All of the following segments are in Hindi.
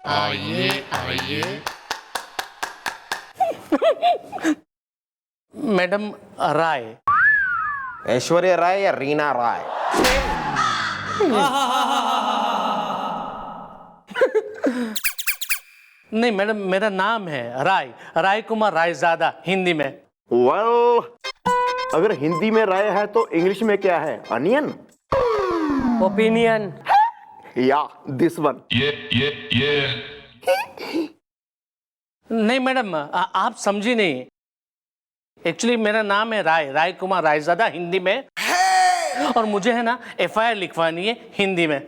आइए आइए। मैडम राय। ऐश्वर्या राय या रीना राय? नहीं मैडम, मेरा नाम है राय, राय कुमार रायजादा हिंदी में। वेल, अगर हिंदी में राय है तो इंग्लिश में क्या है? अनियन? ओपिनियन। या दिस वन? नहीं मैडम, आप समझी नहीं। एक्चुअली मेरा नाम है राय, राय कुमार रायजादा हिंदी में, और मुझे है ना FIR लिखवानी है हिंदी में।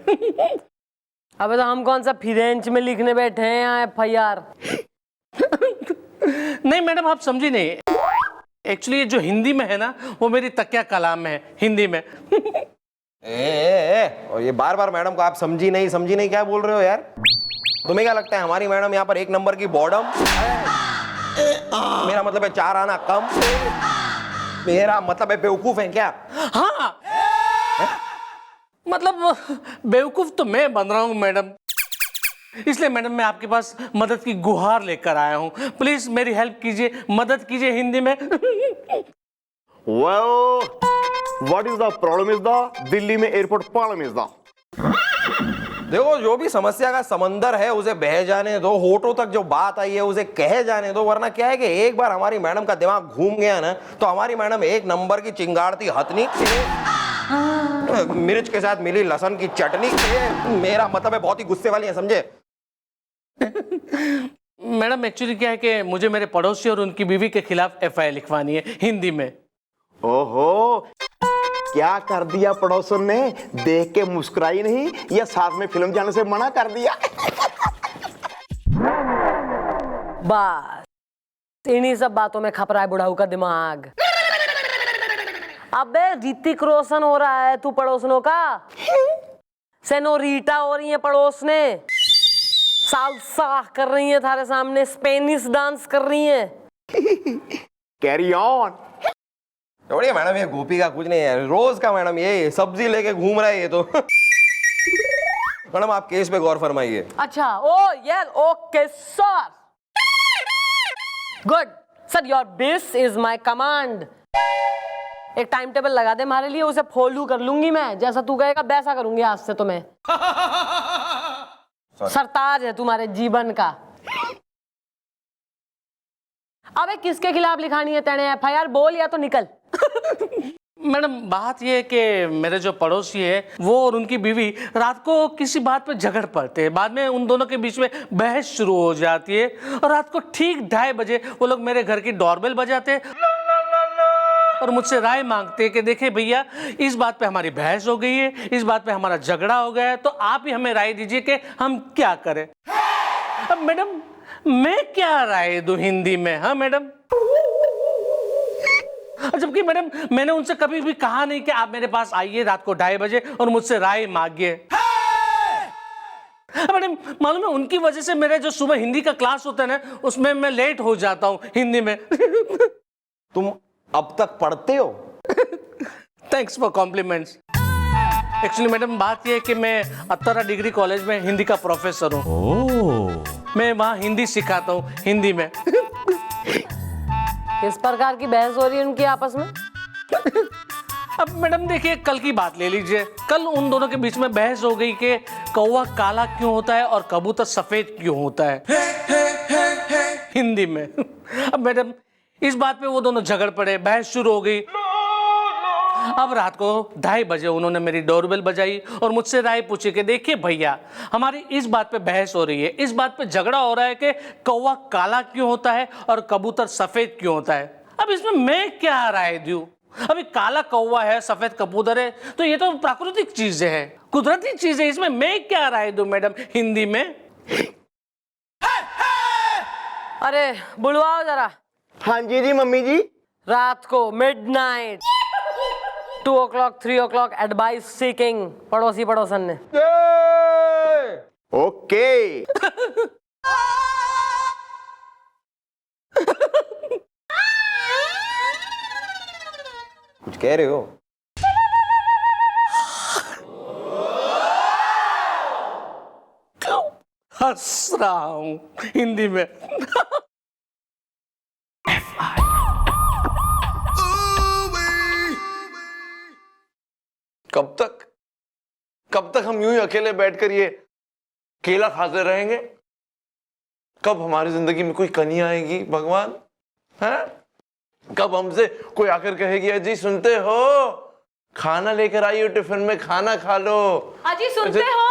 अबे तो हम कौन सा फ्रेंच में लिखने बैठे हैं यहाँ FIR? नहीं मैडम, आप समझी नहीं। एक्चुअली जो हिंदी में है ना, वो मेरी तकिया कलाम में है हिंदी में। और ये बार बार मैडम को आप समझी नहीं क्या बोल रहे हो यार? तुम्हें क्या लगता है हमारी मैडम यहाँ पर एक नंबर की बॉडम? मेरा मतलब है 4 आना कम। मेरा मतलब है बेवकूफ है क्या? हाँ मतलब बेवकूफ तो मैं बन रहा हूँ मैडम। इसलिए मैडम मैं आपके पास मदद की गुहार लेकर आया हूँ। प्लीज मेरी हेल्प कीजिए, मदद कीजिए हिंदी में। Well, what is the problem is the Delhi में एयरपोर्ट प्रॉब्लम इज द। देखो, जो भी समस्या का समंदर है उसे बह जाने दो, होठों तक जो बात आई है उसे कह जाने दो, वरना क्या है कि एक बार हमारी मैडम का दिमाग घूम गया ना, तो हमारी मैडम एक नंबर की चिंगाड़ती हथनी, मिर्च के साथ मिली लहसुन की चटनी, मेरा मतलब है बहुत ही गुस्से वाली है, समझे? मैडम एक्चुअली क्या है कि मुझे मेरे पड़ोसी और उनकी बीवी के खिलाफ FIR लिखवानी है हिंदी में। ओहो, क्या कर दिया पड़ोसन ने? देख के मुस्कुराई नहीं या साथ में फिल्म जाने से मना कर दिया? बस इन्हीं सब बातों में खप रहा है बुढ़ाऊ का दिमाग। अबे ऋतिक रोशन हो रहा है तू पड़ोसनों का। सेनोरीटा हो रही है पड़ोसने, साल्सा कर रही है थारे सामने, स्पेनिश डांस कर रही है। Carry on. बढ़िया मैडम, ये गोपी का कुछ नहीं है, रोज का मैडम ये सब्जी लेके घूम रहा है ये तो। मैडम आप केस पे गौर फरमाइए। अच्छा, ओ yes, okay sir, good sir, your बिस इज माय कमांड। एक टाइम टेबल लगा दे हमारे लिए, उसे फॉलो कर लूंगी मैं, जैसा तू कहेगा वैसा करूंगी आज से तुम्हें। सरताज है तुम्हारे जीवन का। अबे किसके खिलाफ लिखानी है तेने FIR? बोल या तो निकल। मैडम बात यह है कि मेरे जो पड़ोसी है वो और उनकी बीवी रात को किसी बात पे झगड़ पड़ते हैं, बाद में उन दोनों के बीच में बहस शुरू हो जाती है, और रात को ठीक 2:30 बजे वो लोग मेरे घर की डोरबेल बजाते हैं और मुझसे राय मांगते हैं कि देखिए भैया, इस बात पे हमारी बहस हो गई है, इस बात पे हमारा झगड़ा हो गया है, तो आप ही हमें राय दीजिए कि हम क्या करें। अब मैडम मैं क्या राय दूं हिंदी में? हाँ मैडम, जबकि मैडम मैंने उनसे कभी भी कहा नहीं कि आप मेरे पास आइए रात को 2:30 बजे और मुझसे राय मांगिए। मैडम मालूम है, उनकी वजह से मेरे जो सुबह हिंदी का क्लास होता है ना, उसमें मैं लेट हो जाता हूँ हिंदी में। तुम अब तक पढ़ते हो? Thanks for compliments. Actually madam बात यह है कि मैं अत्तरा डिग्री कॉलेज में हिंदी का प्रोफेसर हूँ। मैं वहाँ हिंदी सिखाता हूँ हिंदी में। किस प्रकार की बहस हो रही है उनकी आपस में? अब मैडम देखिए, कल की बात ले लीजिए। कल उन दोनों के बीच में बहस हो गई कि कौवा काला क्यों होता है और कबूतर सफेद क्यों होता है हिंदी में। अब मैडम इस बात पे वो दोनों झगड़ पड़े, बहस शुरू हो गई। अब रात को 2:30 बजे उन्होंने मेरी डोरबेल बजाई और मुझसे राय पूछी कि देखिए भैया, हमारी इस बात पे बहस हो रही है, इस बात पे झगड़ा हो रहा है कि कौवा काला क्यों होता है और कबूतर सफेद क्यों होता है। अब इसमें मैं क्या राय दूं? अभी काला कौवा है, सफेद कबूतर है, तो ये तो प्राकृतिक चीजें है, कुदरती चीजें, इसमें मैं क्या राय दूं मैडम हिंदी में? अरे बुलवाओ जरा। हाँ जी जी मम्मी जी। रात को midnight 2 o'clock 3 o'clock advice seeking पड़ोसी पड़ोसन ने। ओके। कुछ कह रहे हो? हंस रहा हूं हिंदी में। कब तक हम यूं ही अकेले बैठकर ये केला खाते रहेंगे? कब हमारी जिंदगी में कोई कनी आएगी भगवान? हैं? कब हमसे कोई आकर कहेगी अजी सुनते हो, खाना लेकर आई हो, टिफिन में खाना खा लो। अजी सुनते हो,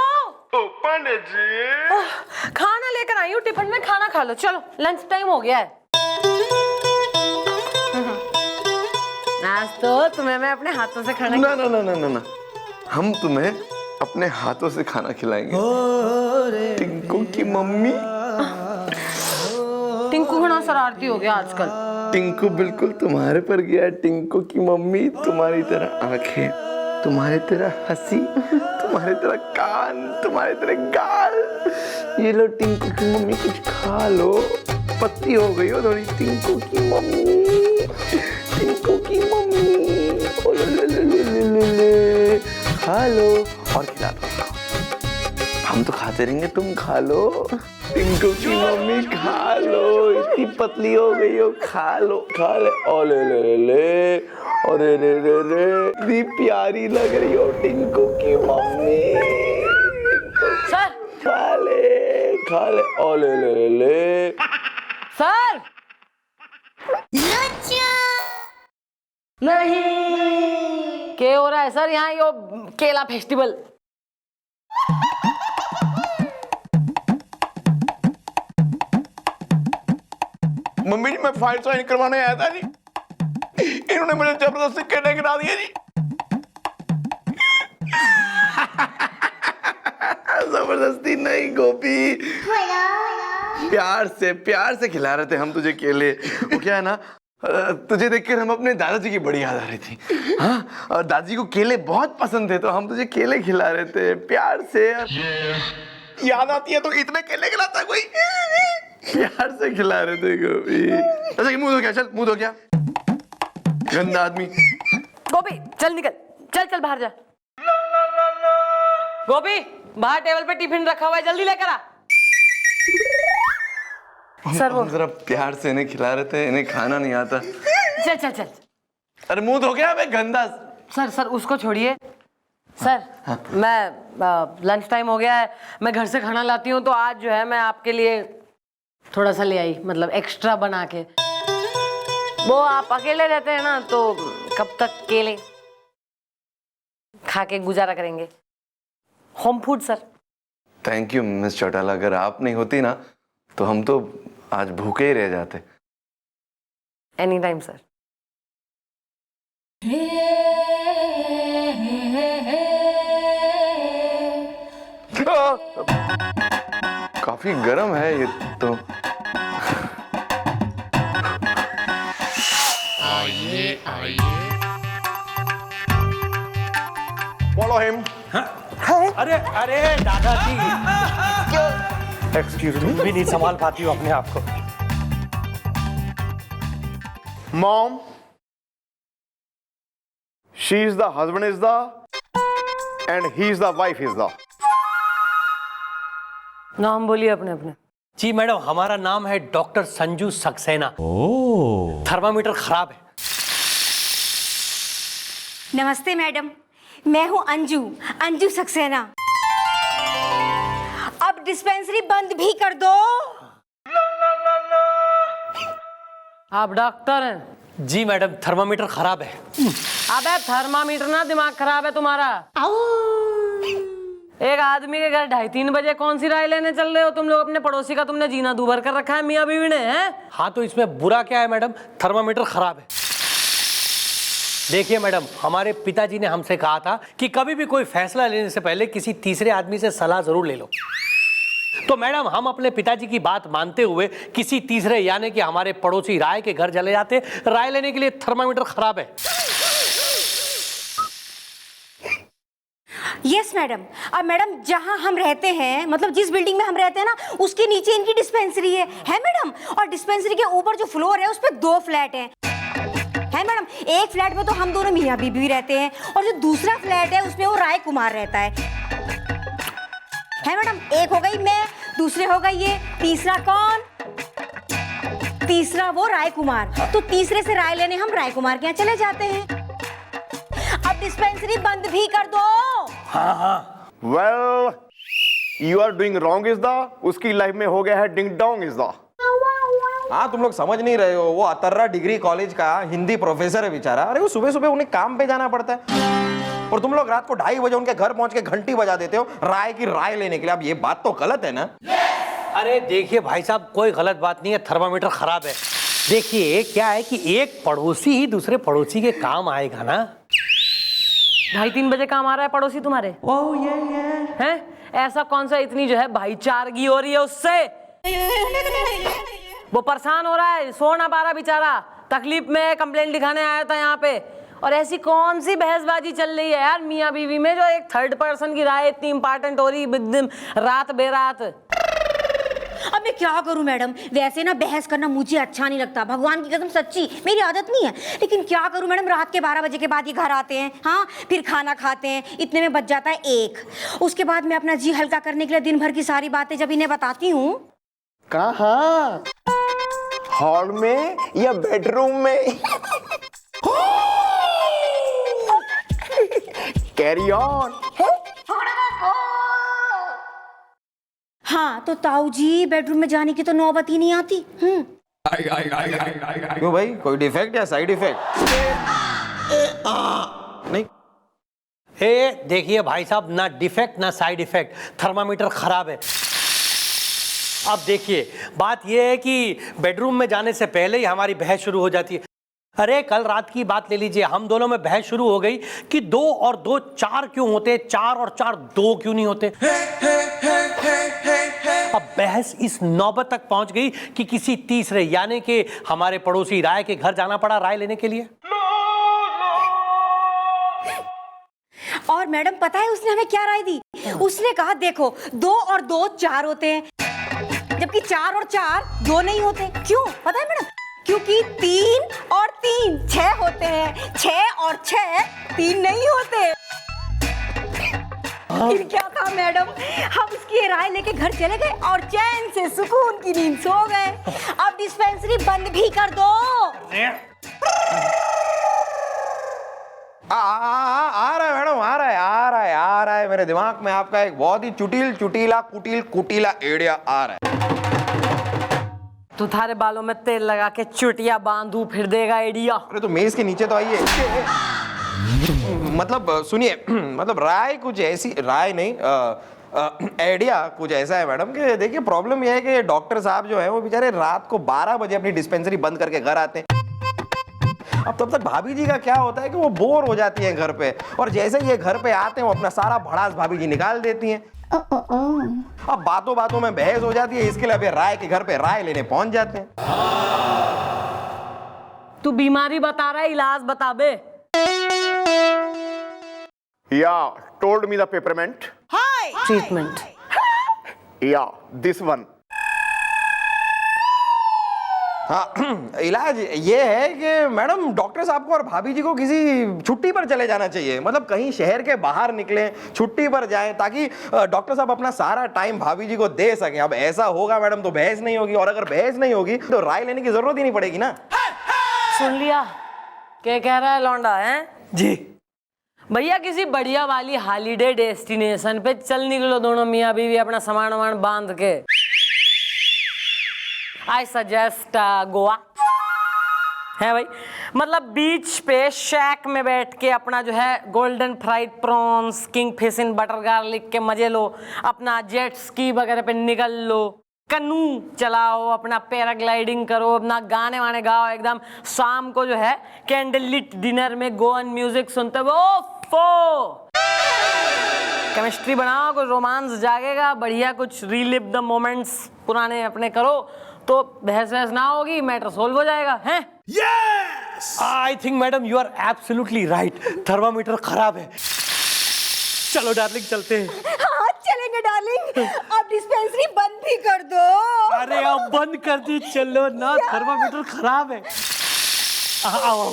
पंडित जी खाना लेकर आई हूँ, टिफिन में खाना खा लो। चलो लंच टाइम हो गया है। आज तो तुम्हें मैं अपने हाथों से खाना ना ना ना ना ना ना, हम तुम्हें अपने हाथों से खाना खिलाएंगे। टिंकू की मम्मी। टिंकू घना शरारती हो गया आजकल। टिंकू बिल्कुल तुम्हारे पर गया। टिंकू की मम्मी, तुम्हारी तरह आंखें, तुम्हारी तरह हंसी, तुम्हारी तरह कान, तुम्हारी तरह गाल। ये लो टिंकू की मम्मी, कुछ खा लो, पतली हो गई हो थोड़ी। टिंकू की मम्मी, टिंकू की मम्मी, ओ ले, खा लो और खिला दो। हम तो खाते रहेंगे, तुम खा लो। टिंकू की मम्मी खा लो, इतनी पतली हो गई हो, खा लो, खा ले। ओ ले ले ले, अरे रे रे रे, इतनी प्यारी लग रही हो टिंकू की मम्मी। सर खा ले, खा ले, ओ ले ले ले। सर नहीं, क्या हो रहा है सर यहाँ यो केला फेस्टिवल? मम्मी जी मैं फाइल साइन करवाने आया था जी, इन्होंने मुझे जबरदस्ती केले गिरा दिए जी। जबरदस्ती नहीं गोपी, प्यार से खिला रहे थे हम तुझे केले। वो क्या है ना, तुझे देखकर हम अपने दादाजी की बड़ी याद आ रही थी। हाँ, और दादाजी को केले बहुत पसंद थे, तो हम तुझे केले खिला रहे थे प्यार से। याद आती है तो इतने केले खिलाता कोई? प्यार से खिला रहे थे गोपी। अच्छा कि मुंह धो गया, चल मुंह धो गया, गंदा आदमी। गोपी चल निकल, चल चल बाहर जा। गोपी बाहर टेबल पे टिफिन रखा हुआ है, जल्दी लेकर आ। सर वो हम जरा प्यार से इन्हें खिला रहे थे, इन्हें खाना नहीं आता। चल चल चल। अरे मुंह धो गया मैं गंदा। सर सर उसको छोड़िए सर। हाँ। मैं लंच टाइम हो गया है, मैं घर से खाना लाती हूँ, तो आज जो है मैं आपके लिए थोड़ा सा ले आई, मतलब एक्स्ट्रा बना के। वो आप अकेले रहते हैं ना, तो कब तक केले खा के गुजारा करेंगे? Home food sir. Thank you miss Chautala, अगर आप नहीं होती ना तो हम तो आज भूखे ही रह जाते। Any time sir. काफी गर्म है ये तो। आइए फॉलो हिम। अरे अरे दादाजी, एक्सक्यूज मी। भी नहीं संभाल पाती हो अपने आप को। Mom, she is the husband is the and he is the wife is the. नाम बोलिए अपने अपने। जी मैडम, हमारा नाम है डॉक्टर संजू सक्सेना। थर्मामीटर खराब है। नमस्ते मैडम, मैं हूं अंजू सक्सेना। अब डिस्पेंसरी बंद भी कर दो। आप डॉक्टर हैं? जी मैडम, थर्मामीटर खराब है। अबे थर्मामीटर ना, दिमाग खराब है तुम्हारा। एक आदमी के घर 2:30 बजे कौन सी राय लेने चल रहे हो तुम लोग? अपने पड़ोसी का तुमने जीना दूभर कर रखा है मियाँ बीवी ने, हैं? हाँ तो इसमें बुरा क्या है मैडम, थर्मामीटर खराब है। देखिए मैडम, हमारे पिताजी ने हमसे कहा था कि कभी भी कोई फैसला लेने से पहले किसी तीसरे आदमी से सलाह जरूर ले लो। तो मैडम हम अपने पिताजी की बात मानते हुए किसी तीसरे यानी कि हमारे पड़ोसी राय के घर चले जाते राय लेने के लिए। थर्मामीटर खराब है। Yes madam. अब मैडम जहां हम रहते हैं, मतलब जिस बिल्डिंग में हम रहते हैं ना, उसके नीचे इनकी डिस्पेंसरी है मैडम। और डिस्पेंसरी के ऊपर जो फ्लोर है उस पर 2 फ्लैट है मैडम। एक फ्लैट में तो हम दोनों मियाँ बीवी रहते हैं, और जो दूसरा फ्लैट है उसमें वो राय कुमार रहता है मैडम। एक हो गई मैं, दूसरे हो गए ये, तीसरा कौन? तीसरा वो राय कुमार। तो तीसरे से राय लेने हम राय कुमार के यहाँ चले जाते हैं। अब डिस्पेंसरी बंद भी कर दो। Well you are doing wrong is the, उसकी लाइफ में हो गया है डिंग डोंग इज द। हाँ, तुम लोग समझ नहीं रहे हो, वो अतर्रा डिग्री कॉलेज का हिंदी प्रोफेसर है बेचारा। अरे वो सुबह सुबह उन्हें काम पे जाना पड़ता है और तुम लोग रात को 2:30 बजे उनके घर पहुंच के घंटी बजा देते हो राय की राय लेने के लिए। अब ये बात तो गलत है ना। अरे देखिए भाई साहब, कोई गलत बात नहीं है, थर्मामीटर खराब है। देखिए क्या है कि एक पड़ोसी ही दूसरे पड़ोसी के काम आएगा ना। 2:30-3 बजे काम आ रहा है पड़ोसी तुम्हारे? हैं? ऐसा कौन सा इतनी जो है भाईचारगी हो रही है उससे? वो परेशान हो रहा है, सो ना पा रहा बेचारा, तकलीफ में, कंप्लेंट लिखाने आया था यहाँ पे। और ऐसी कौन सी बहसबाजी चल रही है यार मियाँ बीवी में, जो एक थर्ड पर्सन की राय इतनी इंपॉर्टेंट हो रही दिन रात बेरात। अब मैं क्या करूं मैडम, वैसे ना बहस करना मुझे अच्छा नहीं लगता, भगवान की कसम सच्ची मेरी आदत नहीं है, लेकिन क्या करूं मैडम, रात के 12 बजे के बाद ये घर आते हैं, हाँ, फिर खाना खाते हैं, इतने में बच जाता है 1। उसके बाद मैं अपना जी हल्का करने के लिए दिन भर की सारी बातें जब इन्हें बताती हूँ। कहाँ? हॉल में या बेडरूम में? Carry on. हाँ तो ताऊ जी बेडरूम में जाने की तो नौबत ही नहीं आती। क्यों भाई, कोई डिफेक्ट या साइड इफेक्ट? नहीं। ए देखिए भाई साहब, ना डिफेक्ट ना साइड इफेक्ट, थर्मामीटर खराब है। अब देखिए बात यह है कि बेडरूम में जाने से पहले ही हमारी बहस शुरू हो जाती है। अरे कल रात की बात ले लीजिए, हम दोनों में बहस शुरू हो गई कि 2 और 2 4 क्यों होते, 4 और 4 2 क्यों नहीं होते। अब बहस इस नौबत तक पहुंच गई कि किसी तीसरे यानी कि हमारे पड़ोसी राय के घर जाना पड़ा राय लेने के लिए। और मैडम पता है उसने हमें क्या राय दी? उसने कहा देखो 2 और 2 4 होते हैं, जबकि 4 और 4 2 नहीं होते। क्यों पता है मैडम? क्योंकि 3 और 3 6 होते हैं, 6 और 6 3 नहीं होते। फिर क्या था मैडम, हम उसकी राय लेके घर चले गए और चैन से सुकून की नींद सो गए। अब डिस्पेंसरी बंद भी कर दो। आ रहा है मैडम, आ रहा है मेरे दिमाग में आपका एक बहुत ही चुटीला कुटीला आइडिया आ रहा है। तू थारे बालों में तेल लगा के चुटिया बांधू फिर देगा आइडिया। अरे तो मेज के नीचे तो आइए। मतलब सुनिए, मतलब राय कुछ ऐसी, राय नहीं आइडिया कुछ ऐसा है मैडम कि देखिए प्रॉब्लम यह है कि डॉक्टर साहब जो है वो बेचारे रात को 12 बजे अपनी डिस्पेंसरी बंद करके घर आते हैं। अब तब तक भाभी जी का क्या होता है कि वो बोर हो जाती हैं घर पे, और जैसे ये घर पे आते हैं वो अपना सारा भड़ास भाभी जी निकाल देती हैं। अब बातों बातों में बहस हो जाती है, इसके लिए अभी राय के घर पे राय लेने पहुंच जाते हैं। तू बीमारी बता रहा है, इलाज बता बे। या told me the peppermint. Treatment. या दिस वन। हाँ, इलाज ये है कि मैडम डॉक्टर साहब को और भाभी जी को किसी छुट्टी पर चले जाना चाहिए, मतलब कहीं शहर के बाहर निकलें, छुट्टी पर जाएं, ताकि डॉक्टर साहब अपना सारा टाइम भाभी जी को दे सकें। अब ऐसा होगा मैडम तो बहस नहीं होगी, और अगर बहस नहीं होगी तो राय लेने की जरूरत ही नहीं पड़ेगी ना। सुन लिया क्या कह रहा है लौंडा है जी भैया? किसी बढ़िया वाली हॉलीडे डेस्टिनेशन पे चल निकलो दोनों मियाँ बीवी अपना सामान वामान बांध के। आई सजेस्ट गोवा है भाई, मतलब बीच पे शैक में बैठ के अपना जो है golden fried prawns, king fish in butter garlic के मजे लो, अपना जेट स्की वगैरह पे निकल लो, कनू चलाओ, अपना पैराग्लाइडिंग करो, अपना गाने वाने गाओ एकदम। शाम को जो है कैंडल लिट डिनर में गोवन म्यूजिक सुनते वो केमिस्ट्री बनाओ, कुछ रोमांस जागेगा, बढ़िया कुछ रीलिव द मोमेंट्स पुराने अपने करो, तो बहस वहस ना होगी, मैटर सोल्व हो जाएगा। हैं? Yes, I think madam you are absolutely right, thermometer खराब है। चलो डार्लिंग चलते हैं। हाँ चलेंगे डार्लिंग, अब डिस्पेंसरी बंद भी कर दो। अरे अब बंद कर दी, चलो ना, थर्मामीटर खराब है। आओ।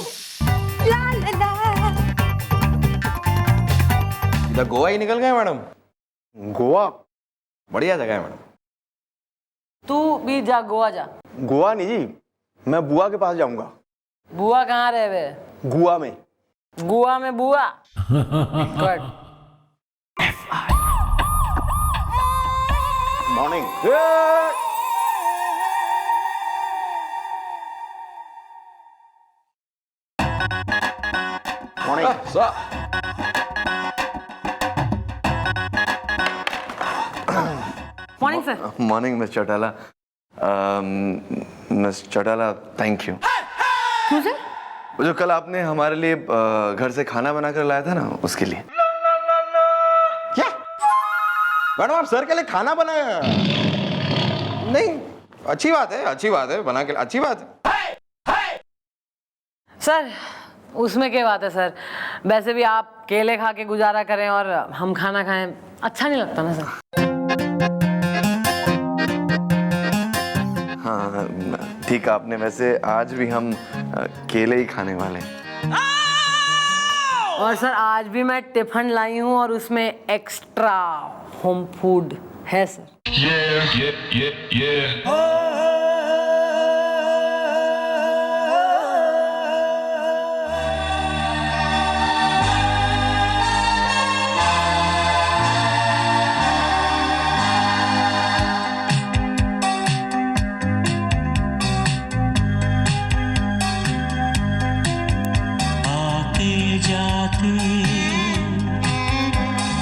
ला ला ला। इधर गोवा ही निकल गए मैडम। गोवा बढ़िया जगह है मैडम। तू भी जा, गोवा जा। गोवा नहीं जी, मैं बुआ के पास जाऊंगा। बुआ कहाँ रहे वे? गोवा में। गोवा में बुआ? Good. Morning. Morning. Morning sir. Morning miss Chautala. Miss Chautala, thank you. क्यों सर? वो जो कल आपने हमारे लिए घर से खाना बना कर लाया था ना, उसके लिए। क्या मैडम, आप सर के लिए खाना बनाया? नहीं, अच्छी बात है, अच्छी बात है, बना के अच्छी बात है। सर उसमें क्या बात है सर, वैसे भी आप केले खा के गुजारा करें और हम खाना खाएं, अच्छा नहीं लगता ना सर। हाँ ठीक है आपने, वैसे आज भी हम केले ही खाने वाले हैं। और सर आज भी मैं टिफिन लाई हूँ और उसमें एक्स्ट्रा होम फूड है सर।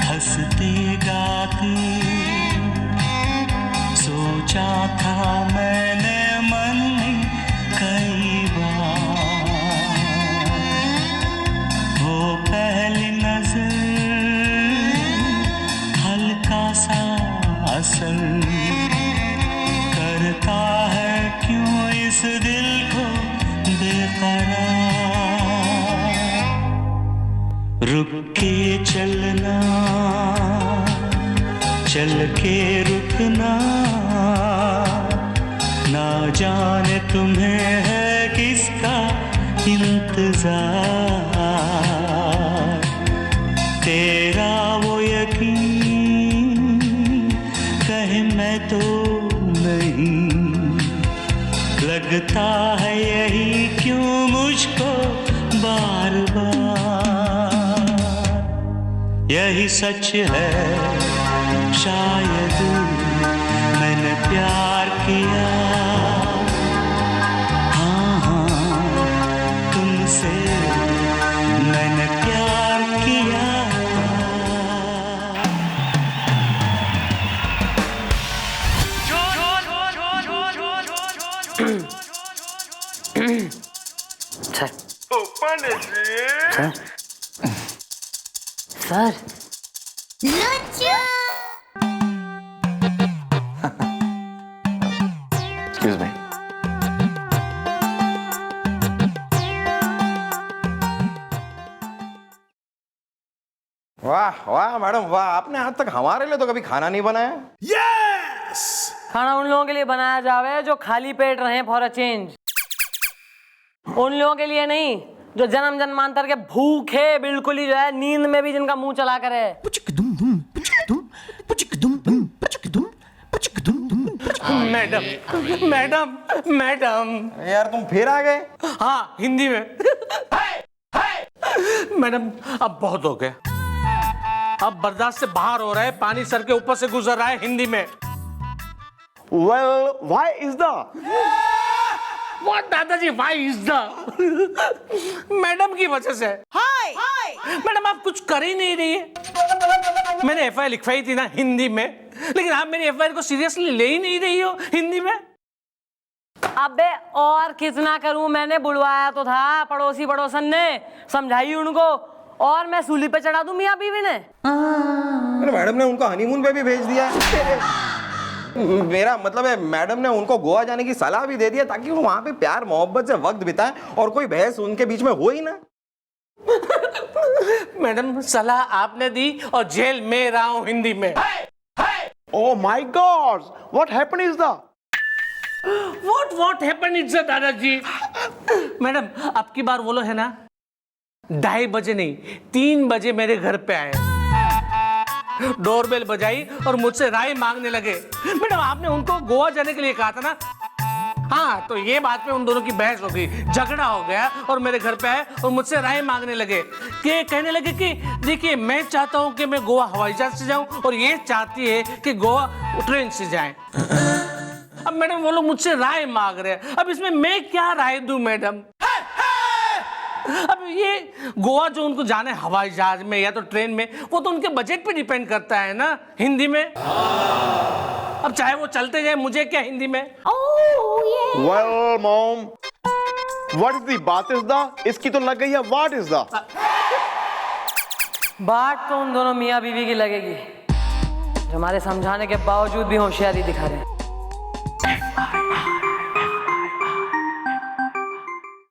हंसते गाते सोचा था मैंने मन में कई बार, वो पहली नजर हल्का सा असर करता है क्यों इस दिल को बेकरार। रुक के चलना, चल के रुकना, ना जाने तुम्हें है किसका इंतजार। तेरा वो यकीन कहे मैं तो नहीं, लगता है यही क्यों मुझको बार बार। यही सच है शायद मैंने प्यार किया, हाँ हाँ तुमसे मैंने प्यार किया। Sir excuse me. वाह वाह मैडम वाह, आपने आज तक हमारे लिए तो कभी खाना नहीं बनाया। खाना उन लोगों के लिए बनाया जावे जो खाली पेट रहे फॉर अ चेंज, उन लोगों के लिए नहीं जो जन्म जन्मांतर के भूखे बिल्कुल ही जो है नींद में भी जिनका मुंह चला करे। Madam madam madam. यार तुम फिर आ गए। हाँ हिंदी में। मैडम अब बहुत हो गया, अब बर्दाश्त से बाहर हो रहा है, पानी सर के ऊपर से गुजर रहा है। हिंदी में। Well, why is the? What दादाजी, why is the? मैडम की वजह से। हाय मैडम आप कुछ कर ही नहीं रही है। मैंने एफआईआर लिखवाई थी ना हिंदी में, लेकिन आप मेरी एफआईआर को सीरियसली ले ही नहीं रही हो हिंदी में। अबे और कितना करूं, मैंने बुलवाया तो था पड़ोसी पड़ोसन ने, समझाई उनको, और मैं सूली पे चढ़ा दूं मियां बीवी ने। अरे मैडम ने उनको हनीमून पे भी भेज दिया है। मेरा मतलब है मैडम ने उनको गोवा जाने की सलाह भी दे दिया ताकि वो वहां पे प्यार मोहब्बत से वक्त बिताएं और कोई बहस उनके बीच में हो ही ना। मैडम सलाह आपने दी और जेल में रहा हूं हिंदी में। Oh my God! What happened is the? What happened is that दादाजी? मैडम अब की बार वो लोग है ना 2:30 बजे नहीं 3 बजे मेरे घर पे आए, डोरबेल बजाई और मुझसे राय मांगने लगे। मैडम आपने उनको गोवा जाने के लिए कहा था ना? हाँ, तो ये बात पे उन दोनों की बहस हो गई, झगड़ा हो गया और मेरे घर पे आए और मुझसे राय मांगने लगे कि कहने लगे कि देखिए मैं चाहता हूँ कि मैं गोवा हवाई जहाज से जाऊं और ये चाहती है कि गोवा ट्रेन से जाएं। अब मैडम वो लोग मुझसे राय मांग रहे हैं, अब इसमें मैं क्या राय दूं मैडम? अब ये गोवा जो उनको जाना है हवाई जहाज में या तो ट्रेन में, वो तो उनके बजट पे डिपेंड करता है ना हिंदी में। अब चाहे वो चलते जाए, मुझे क्या हिंदी में। Well, mom, what is the बात इज द? इसकी तो लग गई है व्हाट इज द? बात तो उन दोनों मियाँ बीवी की लगेगी जो हमारे समझाने के बावजूद भी होशियारी दिखा रहे हैं।